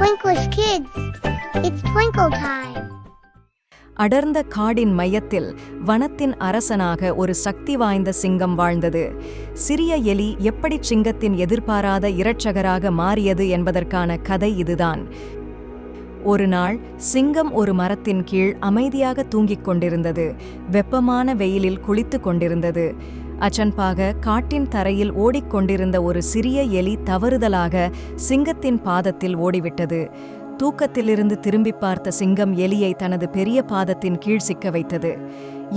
Twinklish kids, it's twinkle time. அடர்ந்த காடின் மையத்தில் வனத்தின் அரசனாக ஒரு சக்தி வாய்ந்த சிங்கம் வாழ்ந்தது. சிறிய எலி எப்படி சிங்கத்தின் எதிர்பாராத இரட்சகராக மாறியது என்பதற்கான கதை இதுதான். ஒரு நாள் சிங்கம் ஒரு மரத்தின் கீழ் அமைதியாக தூங்கிக் கொண்டிருந்தது. வெப்பமான வெயிலில் குளித்து கொண்டிருந்தது. அச்சன்பாக காட்டின் தரையில் ஓடிக்கொண்டிருந்த ஒரு சிறிய எலி தவறுதலாக சிங்கத்தின் பாதத்தில் ஓடிவிட்டது. தூக்கத்திலிருந்து திரும்பி பார்த்த சிங்கம் எலியை தனது பெரிய பாதத்தின் கீழ் சிக்க வைத்தது.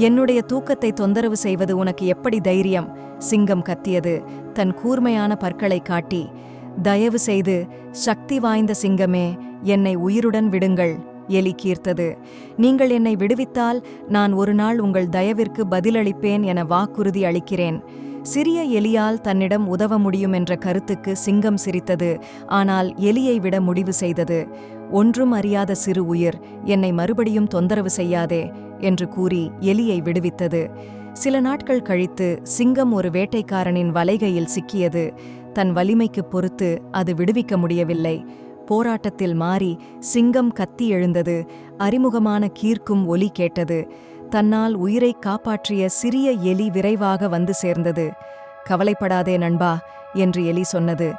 என்னுடைய தூக்கத்தை தொந்தரவு செய்வது உனக்கு எப்படி தைரியம்? சிங்கம் கத்தியது, தன் கூர்மையான பற்களை காட்டி. தயவு செய்து சக்தி வாய்ந்த சிங்கமே, என்னை உயிருடன் விடுங்கள், எலி கீர்த்தது. நீங்கள் என்னை விடுவித்தால் நான் ஒரு நாள் உங்கள் தயவிற்கு பதிலளிப்பேன் என வாக்குறுதி அளிக்கிறேன். சிறிய எலியால் தன்னிடம் உதவ முடியும் என்ற கருத்துக்கு சிங்கம் சிரித்தது. ஆனால் எலியை விட முடிவு செய்தது. ஒன்றும் அறியாத சிறு உயிர், என்னை மறுபடியும் தொந்தரவு செய்யாதே என்று கூறி எலியை விடுவித்தது. சில நாட்கள் கழித்து சிங்கம் ஒரு வேட்டைக்காரனின் வலைகையில் சிக்கியது. தன் வலிமைக்கு பொறுத்து அது விடுவிக்க முடியவில்லை. போராட்டத்தில் மாறி சிங்கம் கத்தி எழுந்தது. அறிமுகமான கீர்க்கும் ஒலி கேட்டது. தன்னால் உயிரை காப்பாற்றிய சிறிய எலி விரைவாக வந்து சேர்ந்தது. கவலைப்படாதே நண்பா என்று எலி சொன்னது.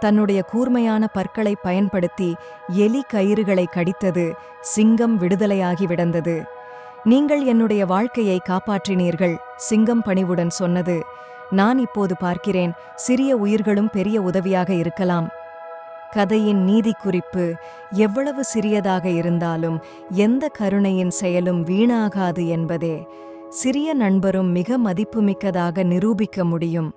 தன்னுடைய கூர்மையான பற்களை பயன்படுத்தி எலி கயிறுகளை கடித்தது. சிங்கம் விடுதலையாகி விடந்தது. நீங்கள் என்னுடைய வாழ்க்கையை காப்பாற்றினீர்கள், சிங்கம் பணிவுடன் சொன்னது. நான் இப்போது பார்க்கிறேன், சிறிய உயிர்களும் பெரிய உதவியாக இருக்கலாம். கதையின் நீதி குறிப்பு: எவ்வளவு சிறியதாக இருந்தாலும் எந்த கருணையின் செயலும் வீணாகாது என்பதே. சிறிய நண்பரும் மிக மதிப்புமிக்கதாக நிரூபிக்க முடியும்.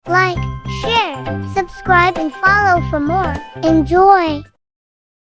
Like, share, subscribe and follow for more. Enjoy!